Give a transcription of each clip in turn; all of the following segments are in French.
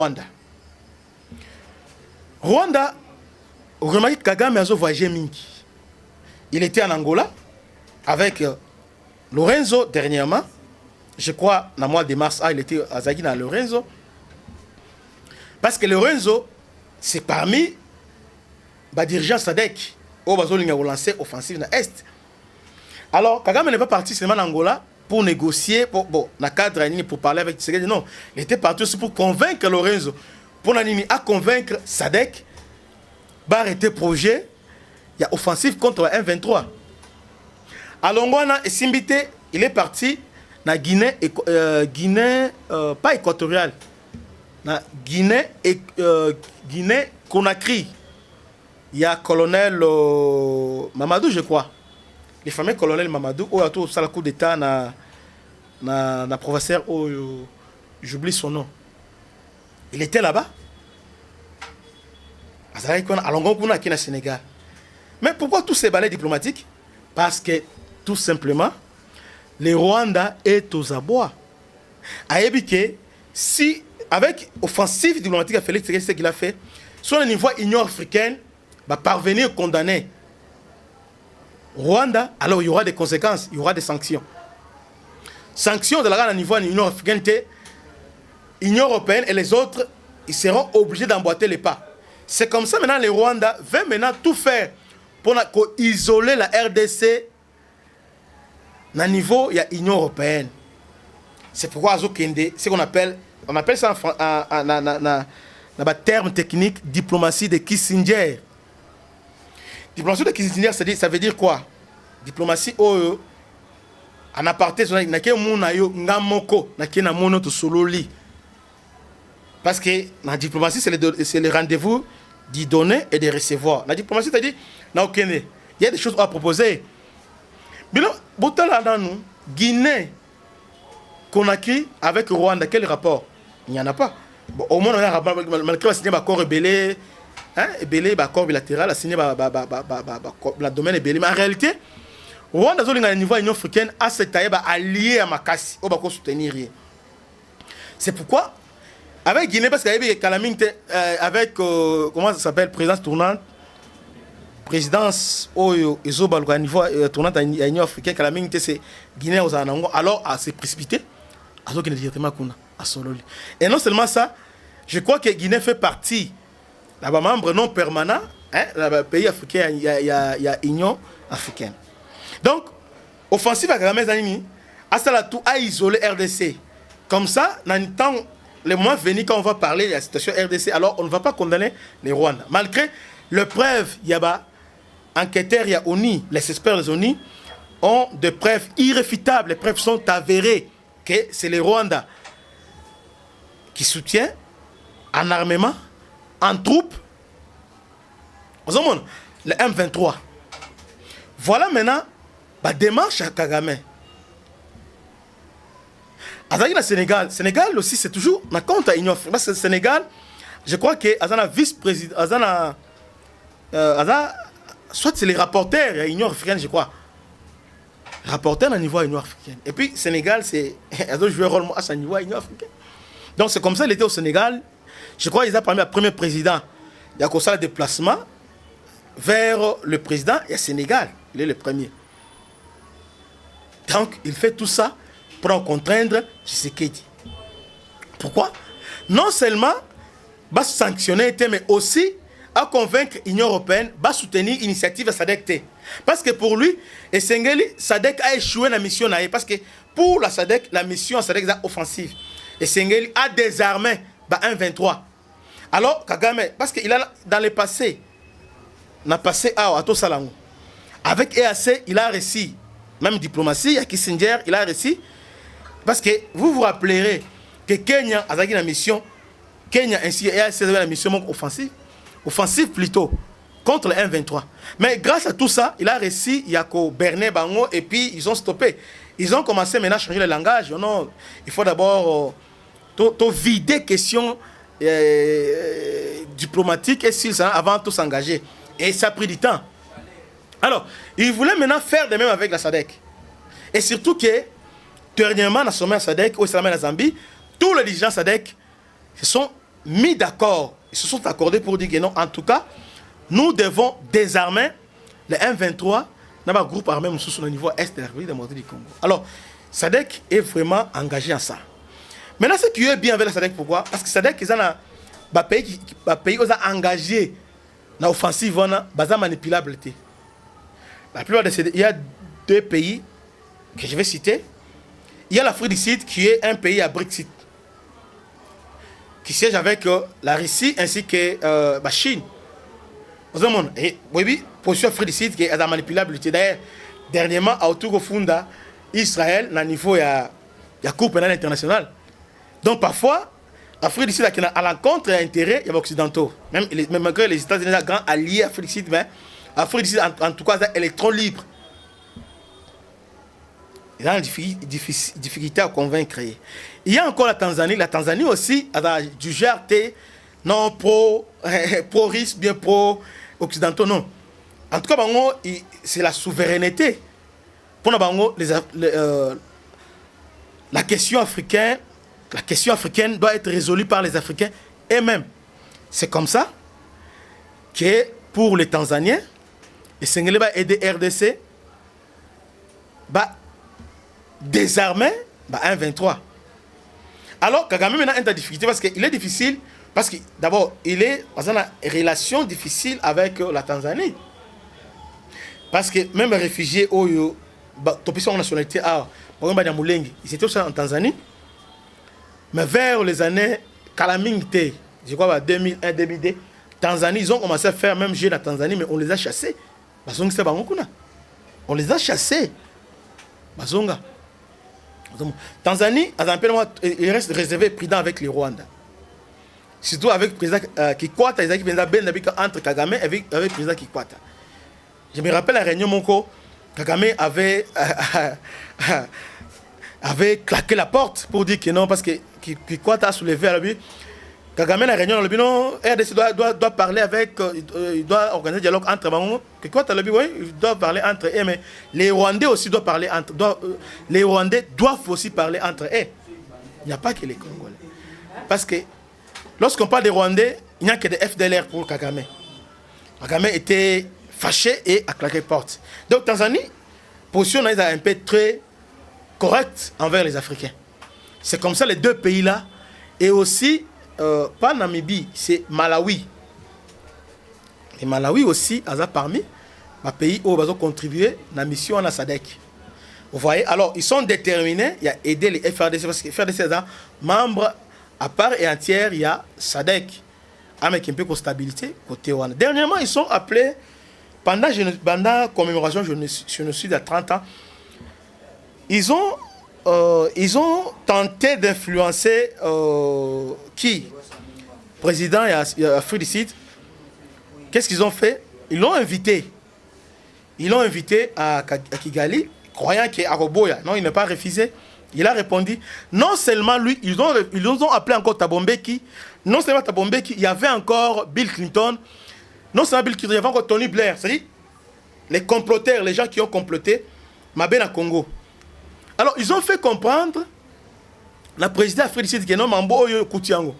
Rwanda. Rwanda, remarquez que Kagame a voyagé mingi. Il était en Angola avec Lorenzo dernièrement. Je crois, dans le mois de mars, il était à Zagina Lorenzo. Parce que Lorenzo, c'est parmi les dirigeants SADC où ils ont lancé l'offensive dans l'Est. Alors, Kagame n'est pas parti seulement en Angola pour négocier, pour cadre pour parler avec Tshisekedi. Non, il était parti aussi pour convaincre Lorenzo, pour convaincre SADC d'arrêter le projet. Il y a offensive contre la M23. Alors, et Simbité, il est parti dans Guinée, pas équatoriale, dans Guinée Conakry. Il y a colonel Mamadou, je crois. Le fameux colonel Mamadou, qui a tout ça le coup d'état na professeur, j'oublie son nom. Il était là-bas. À Longon Kuna qui est au Sénégal. Mais pourquoi tous ces balais diplomatiques? Parce que tout simplement, le Rwanda est aux abois. Aïebike, si avec offensive diplomatique à Félix Tshisekedi, ce qu'il a fait, sur le niveau Union africaine, va parvenir à condamner Rwanda, alors il y aura des conséquences, il y aura des sanctions. Sanctions de la niveau de l'Union africaine, l'Union européenne et les autres, ils seront obligés d'emboîter les pas. C'est comme ça maintenant, le Rwanda veut maintenant tout faire pour isoler la RDC à niveau de l'Union européenne. C'est pourquoi c'est qu'on appelle, ça en terme technique, diplomatie de Kissinger. Diplomatie de Kissinger, ça veut dire quoi? Diplomatie en aparté, parce que la diplomatie, c'est le rendez-vous d'y donner et de recevoir. La diplomatie, c'est-à-dire, il y a des choses à proposer. Mais là, Guinée, Conakry avec Rwanda, quel rapport? Il n'y en a pas. Bon, au moins, on a un rapport, malgré la signé l'accord rebellé, l'accord bilatéral, a signé le domaine rebellé. Mais en réalité, Rwanda, au niveau de l'Union africaine, a cet allié à Makassi, on va soutenir. C'est pourquoi, avec Guinée, parce qu'avec avec, comment ça s'appelle, présidence tournante, présidence au niveau tournante à l'Union africaine, Kalamingte, c'est Guinée aux Anango, alors à se précipiter, à ce qui est directement à Sololi. Et non seulement ça, je crois que Guinée fait partie, là-bas, membre non permanent, là-bas, pays africain, il y a Union africaine. Donc, offensive à Kagame Zanimi, à isoler RDC. Comme ça, dans le temps, les mois venus, quand on va parler de la situation RDC, alors on ne va pas condamner les Rwandais. Malgré les preuves, il y a enquêteurs, il y a ONI, les experts des ONI ont des preuves irréfutables, les preuves sont avérées que c'est les Rwandais qui soutiennent en armement, en troupes, le M23. Voilà maintenant la démarche à Kagame. Au Sénégal, Sénégal aussi c'est toujours na compte à l'Union africaine. Parce que le Sénégal, je crois que Azana vice-président, soit c'est les rapporteurs à l'Union africaine, je crois. Rapporteurs à niveau de l'Union africaine. Et puis Sénégal, c'est un joueur rôle à niveau de l'Union africaine. Donc c'est comme ça qu'il était au Sénégal. Je crois qu'ils ont parmi le premier président. Il y a comme ça le déplacement vers le président et le Sénégal. Il est le premier. Donc il fait tout ça pour contraindre Tshisekedi. Pourquoi? Non seulement va sanctionner, mais aussi à convaincre l'Union européenne de soutenir l'initiative de SADC. Parce que pour lui, SADC a échoué dans la mission. Parce que pour la SADC, la mission SADC est offensive. Et Sengeli a désarmé M23. Alors, Kagame, parce qu'il a dans le passé, à Tosalango, avec EAC, il a réussi, même diplomatie, à Kissinger, il a réussi. Parce que vous vous rappellerez que Kenya a eu la mission, Kenya ainsi EAC a la mission offensive plutôt, contre le M23. Mais grâce à tout ça, il a réussi, il y a Bernet Bango, et puis ils ont stoppé. Ils ont commencé maintenant à changer le langage. Non, il faut d'abord vider questions diplomatiques et s'ils avant de s'engager. Et ça a pris du temps. Alors, ils voulaient maintenant faire de même avec la SADC. Et surtout que, dernièrement, dans le sommet de SADC, au sommet de la Zambie, tous les dirigeants SADC se sont mis d'accord, ils se sont accordés pour dire que non, en tout cas, nous devons désarmer les M23 dans un groupe armé au niveau est de la République démocratique du Congo. Alors, SADC est vraiment engagé en ça. Maintenant, ce qui est bien avec la SADC, pourquoi? Parce que SADC, ils ont un pays qui ont engagé dans l'offensive, ils ont manipulabilité. La plupart de ces... Il y a deux pays que je vais citer. Il y a l'Afrique du Sud qui est un pays à Brexit, qui siège avec la Russie ainsi que la Chine. Vous avez oui, position Afrique du Sud qui est à la manipulabilité. D'ailleurs, dernièrement, autour au fond d'Israël, à niveau il y a Cour pénale internationale. Donc parfois, l'Afrique du Sud à l'encontre et à l'intérêt, il y a les Occidentaux. Même malgré les États-Unis, un grand allié Afrique du Sud, mais l'Afrique du Sud, en tout cas, c'est électron libre. Il y a une difficulté à convaincre. Il y a encore la Tanzanie. La Tanzanie aussi a du genre non pro-russe, bien pro-occidentaux, non. En tout cas, c'est la souveraineté. Pour nous, la question africaine doit être résolue par les Africains eux-mêmes. C'est comme ça que pour les Tanzaniens, les Sénégalais vont aider RDC, désarmer M23. Alors, Kagame maintenant est en difficulté parce qu'il est difficile, parce que d'abord, il est dans une relation difficile avec la Tanzanie. Parce que même les réfugiés, ils ont nationalité, ils étaient aussi en Tanzanie. Mais vers les années calamité, je crois 2001-2002, Tanzanie, ils ont commencé à faire même jeu la Tanzanie, mais on les a chassés. On les a chassés. Bazonga. Tanzanie, il reste réservé président avec les Rwandais. Surtout avec le président Kikwata, ils ont entre Kagame et avec le président Kikwata. Je me rappelle la réunion, Kagame avait claqué la porte pour dire que non, parce que Kikwata a soulevé à lui. Kagame, la réunion, non, RDC doit parler avec, il doit organiser un dialogue entre eux. Kikwata, oui, il doit parler entre eux, mais les Rwandais aussi doivent parler entre eux. Les Rwandais doivent aussi parler entre eux. Il n'y a pas que les Congolais. Parce que lorsqu'on parle des Rwandais, il n'y a que des FDLR pour Kagame. Kagame était fâché et a claqué porte. Donc Tanzanie, position est un peu très correcte envers les Africains. C'est comme ça les deux pays-là. Et aussi, pas Namibie, c'est Malawi. Et Malawi aussi, parmi les pays où ils ont contribué à la mission à la SADC. Vous voyez, alors ils sont déterminés à aider les FRDC parce que les FRDC sont membres à part et entière, il y a SADC avec un peu de stabilité côté Rwanda. Dernièrement, ils sont appelés, pendant la commémoration génocide à 30 ans, ils ont tenté d'influencer qui? Président et Afrique du Sud. Qu'est-ce qu'ils ont fait? Ils l'ont invité. Ils l'ont invité à Kigali, croyant qu'il est à Roboya. Non, il n'a pas refusé. Il a répondu. Non seulement lui, ils ont appelé encore Thabo Mbeki. Non seulement Thabo Mbeki, il y avait encore Bill Clinton. Non seulement Bill Clinton, il y avait encore Tony Blair. C'est-à-dire, les comploteurs, les gens qui ont comploté, Mabena Congo. Alors, ils ont fait comprendre la présidente Afrique du Sud qui est nommé Mambo Oyo Koutiango.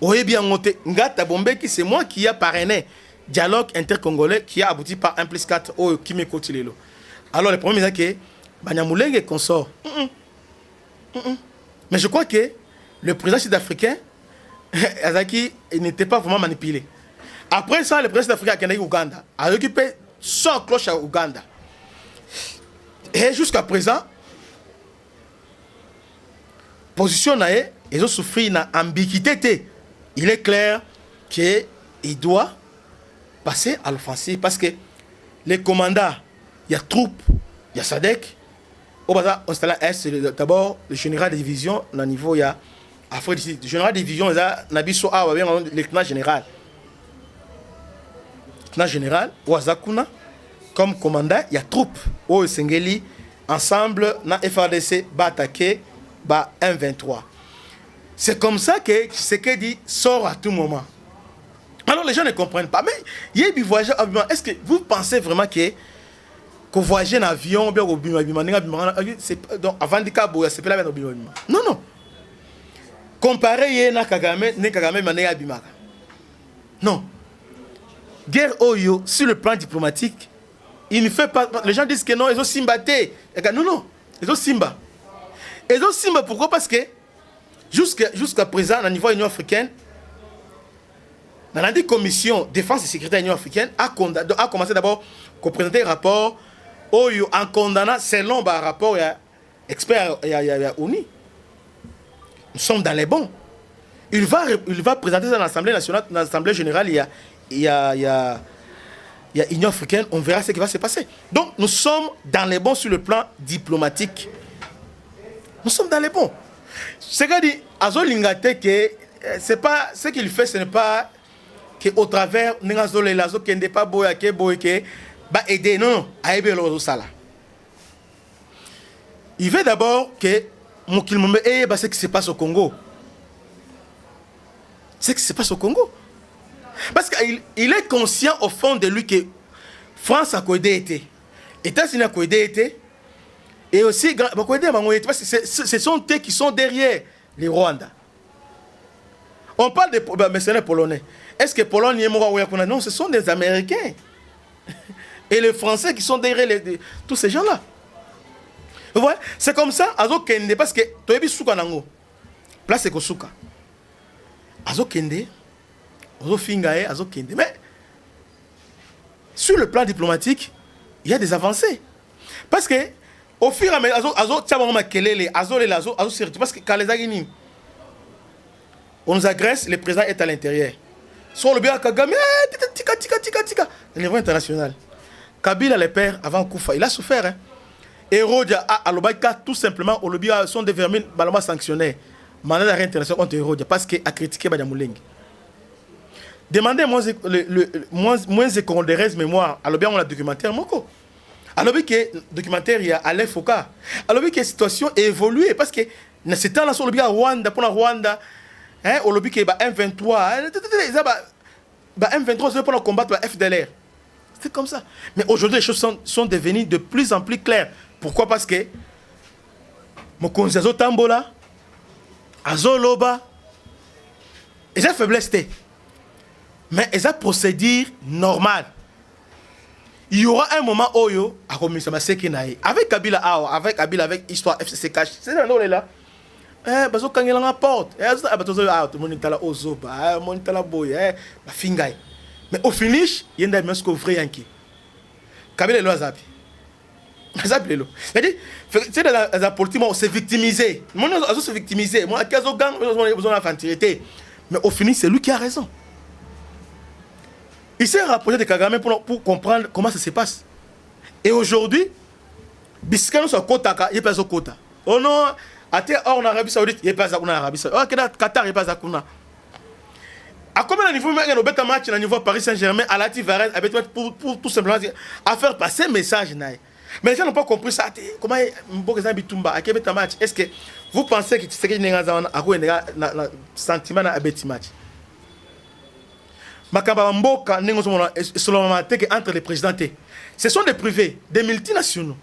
Oye bien noté, Ngata Bombeki, c'est moi qui a parrainé dialogue intercongolais qui a abouti par 1+4 au Kimeko Tilelo. Alors, le problème c'est que Banyamulenge consort. Mais je crois que le président sud-africain, il n'était pas vraiment manipulé. Après ça, le président sud-africain a Ouganda, a occupé son cloche à Ouganda. Et jusqu'à présent, position ils ont souffert d'une ambiguïté. Il est clair qu'il doit passer à l'offensive parce que les commandants, il y a troupes, il y a SADC. Au bazar, c'est d'abord le général de division, au niveau il y a Afrique du Sud. Le général de division, il y a Nabiso Awa, le lieutenant général. Le lieutenant général, Ouazakuna, comme commandant, il y a troupes. Au Sengeli, ensemble, na FRDC, va attaquer, M23. C'est comme ça que Tshisekedi sort à tout moment. Alors les gens ne comprennent pas. Mais il y a des voyageurs. Est-ce que vous pensez vraiment que voyager en avion, bien au bima, donc avant de Cabo, c'est pas la peine au bima. Non, non. Comparer yé na Kagame, ne Kagame mané abimaka. Non. Guerre Oyo, sur le plan diplomatique, il ne fait pas. Les gens disent que non, ils ont simbaté. Non, non, ils ont simba. Ils ont simba, pourquoi? Parce que jusqu'à présent, au niveau de l'Union africaine, la commission défense et sécurité de l'Union africaine a commencé d'abord à présenter un rapport Oyo en condamnant selon le rapport expert ONU. Nous sommes dans les bons. Il va présenter dans l'Assemblée nationale, dans l'Assemblée générale, il y a Union africaine, on verra ce qui va se passer. Donc nous sommes dans les bons sur le plan diplomatique. Nous sommes dans les bons. Ce qu'il dit, Azo Lingate, que c'est pas ce qu'il fait, ce n'est pas que au travers Nengazo Lelazo qui n'est pas boya que bah aider non à aider le sala. Il veut d'abord que Moukilmombe ait ce qui se passe au Congo. Ce qui se passe au Congo. Parce qu'il est conscient au fond de lui que France a coïdé, États-Unis a coïdé, et aussi parce que ce sont eux qui sont derrière les Rwandais. On parle des mercenaires polonais. Est-ce que Pologne est mort? Non, ce sont des Américains. Et les Français qui sont derrière tous ces gens-là. Vous voyez? C'est comme ça, Azo Kende, parce que tu as vu Souka Nango. Place c'est Souka. Azo Kende, Azo Fingae, Azo Kende. Mais sur le plan diplomatique, il y a des avancées. Parce que au fur et à mesure, Azo Tchabama Kelele, Azo Lelazo, Azo Sirtu, parce que quand les Aguinim, on nous agresse, le président est à l'intérieur. Sur le bien Kagame, tika. Au niveau international. Kabila, le père, avant Koufa, il a souffert. Hein. Et Rodia, à l'Obaïka, tout simplement, au lobby, sont des vermines balement sanctionnés. Mandat d'arrêt international contre Rodia, parce qu'il a critiqué Badiamouling. Demandez moins écondérez mémoire. À l'objet, on a documentaire Moko. À l'objet, que documentaire, il y a Alain Foucault. À l'objet, que la situation a évolué. Parce que, c'est temps là sur l'objet à Rwanda, pour la Rwanda, hein, au lobby, qui est M23, M23, c'est pour combattre la FDLR. C'est comme ça. Mais aujourd'hui, les choses sont devenues de plus en plus claires. Pourquoi? Parce que, mon conseil Azo Tambola, Azo Loba, ils ont faiblesse. Mais ils ont procédure normale. Il y aura un moment où il y a avec Kabila, avec Histoire FCC Cash, c'est là, là. Bazo kangela nga porte. Abatozo monitala ozoba, monitala boy, fingay. Mais au finish, il y a un peu vrai yanki. Kabila lo azapi. Azapi lo. C'est dans la politique, on s'est victimisé. Mon azo se victimiser. Mon akazo gang, on a besoin d'infantilité. Mais au finish, c'est lui qui a raison. Il s'est rapproché de Kagame pour comprendre comment ça se passe. Et aujourd'hui, Biskano soit Kotaka, il n'y a pas de Kota. Oh non, en Arabie Saoudite, il n'y a pas de Arabie Saoudite. Oh, Qatar, il n'y a pas de Kona. À combien de niveau, il y a un match au niveau Paris Saint-Germain, à la Tivarez, pour tout simplement à faire passer un message. Mais les gens n'ont pas compris ça. Comment un match? Est-ce que vous pensez que c'est un sentiment à un match? Entre les présidents, ce sont des privés, des multinationaux.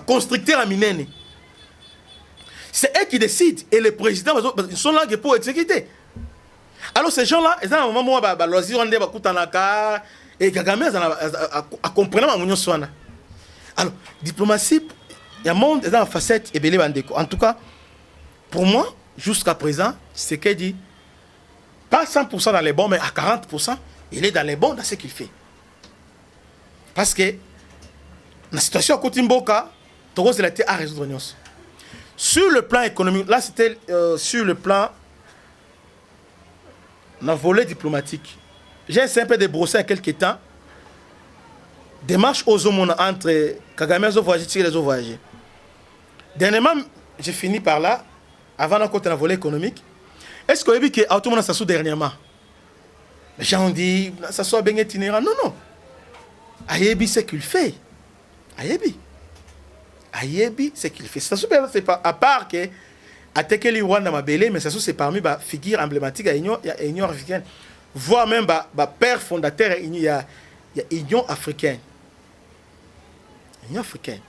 Constructeurs à Minene. C'est eux qui décident. Et les présidents ils sont là pour exécuter. Alors ces gens-là, ils ont un moment où loisir et Kagame a compris. Alors, diplomatie, il y a un monde dans la facette et belé bandeko. En tout cas, pour moi, jusqu'à présent, c'est qu'il dit, pas 100% dans les bons, mais à 40%, il est dans les bons dans ce qu'il fait. Parce que, la situation à Kotimboka, Togo a été à résoudre. Sur le plan économique, là c'était sur le plan, dans le volet diplomatique. J'ai essayé un peu de brosser il y a quelques temps, démarche aux hommes entre Kagame et les voyageurs. Dernièrement, j'ai fini par là, avant de côté dans le volet économique. Est-ce que vous avez vu que tout le monde s'assoit dernièrement? Les gens ont dit, ça soit bien itinérant. Non, non. Ayebi, c'est qu'il fait. Ayebi, c'est qu'il fait. C'est pas à part que Atekeli Rwanda m'a belé, mais ça c'est parmi les figures emblématiques de l'Union africaine. Voire même le père fondateur, il y a l'Union africaine. L'Union africaine.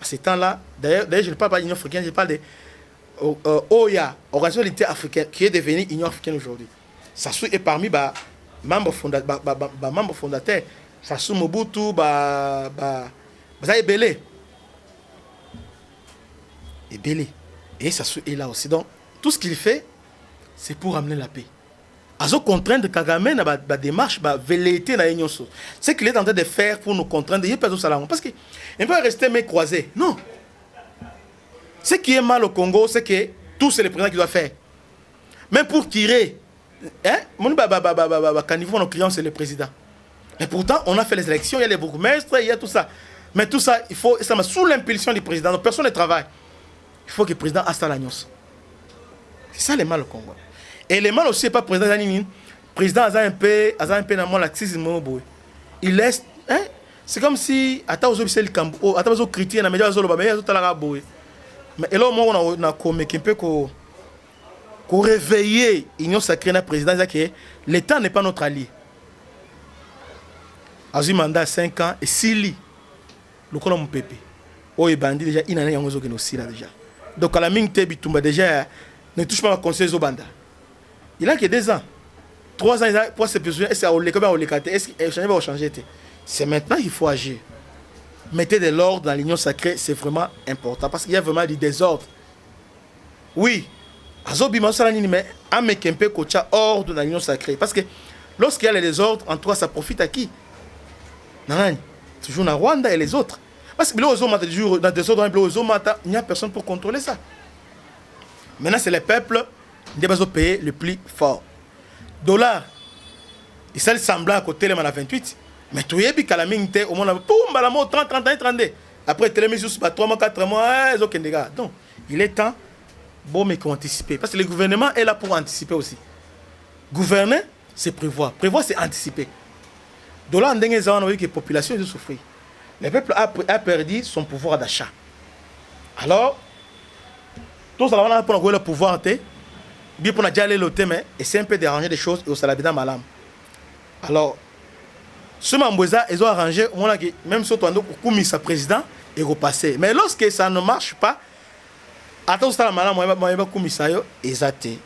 À ce temps-là, d'ailleurs, je ne parle pas d'Union africaine, je parle de OIA, Organisation de l'Unité africaine, qui est devenue Union africaine aujourd'hui. Sassou est parmi les membres fondateurs. Sassou Mobutu, Ebele. Et Sassou est là aussi. Donc, tout ce qu'il fait, c'est pour amener la paix. Azo contraindre Kagame dans la démarche, la velléité dans l'Union. Ce qu'il est en train de faire pour nous contraindre, il n'y a pas de salon. Parce qu'il ne peut pas rester main croisée. Non. Ce qui est mal au Congo, c'est que tout c'est le président qui doit faire. Même pour tirer, mon niveau, nos clients, c'est le président. Mais pourtant, on a fait les élections, il y a les bourgmestres, il y a tout ça. Mais tout ça, il faut, ça sous l'impulsion du président. Donc, personne ne travaille. Il faut que le président aille à l'agence. C'est ça le mal au Congo. Et le mal aussi, n'est pas le président Zanini. Le président a un peu dans mon laxisme. Il laisse. C'est comme si, attends, aux officiels du Cambo, attends, aux chrétiens, dans les médias, mais là, on a comme un peu qu'on réveille l'Union sacrée dans le président. L'État n'est pas notre allié. A eu mandat 5 ans et 6 lits. Le colon Pépé. Oh, il bandit déjà, il en a aussi là déjà. Donc, à la mine, Bitumba déjà ne touche pas le conseil Zobanda. Il a que 2 ans. 3 ans, il a pour se positionner. Est-ce qu'il va changer? C'est maintenant qu'il faut agir. Mettez de l'ordre dans l'Union sacrée, c'est vraiment important. Parce qu'il y a vraiment du désordre. Oui. Azobima Salanini, mais Amekempe Kocha ordre dans l'Union sacrée. Parce que lorsqu'il y a les désordres, en toi, ça profite à qui? Nanani. Toujours dans Rwanda et les autres. Parce que dans le désordre, il n'y a personne pour contrôler ça. Maintenant, c'est le peuple qui doit payer le plus fort. Dollar. Il s'est semblant à côté de la 28. Mais tu es bien au monde, 30, 32. Après, tu es mis sur 3 mois, 4 mois, donc, il est temps de anticiper. Parce que le gouvernement est là pour anticiper aussi. Gouverner, c'est prévoir. Prévoir, c'est anticiper. De là, on a vu que la population a souffert. Le peuple a perdu son pouvoir d'achat. Alors, tout ça va pour le pouvoir, bien pour aller le thème, et c'est un peu déranger des choses et au salabida malam. Alors, ce Mambouza, ils ont arrangé, même si on a commis sa président, et repasser. Mais lorsque ça ne marche pas, attends, ça malam, moi, commis ça, exacté.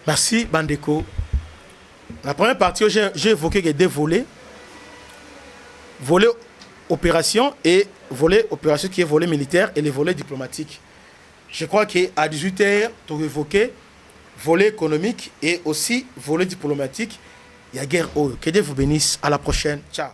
Merci, Bandeko. La première partie, j'ai évoqué que 2 volets. Volet opération et volet opération qui est volet militaire et les volets diplomatiques. Je crois qu'à 18h, tu as évoqué volet économique et aussi volet diplomatique. Il y a guerre. Que Dieu vous bénisse. À la prochaine. Ciao.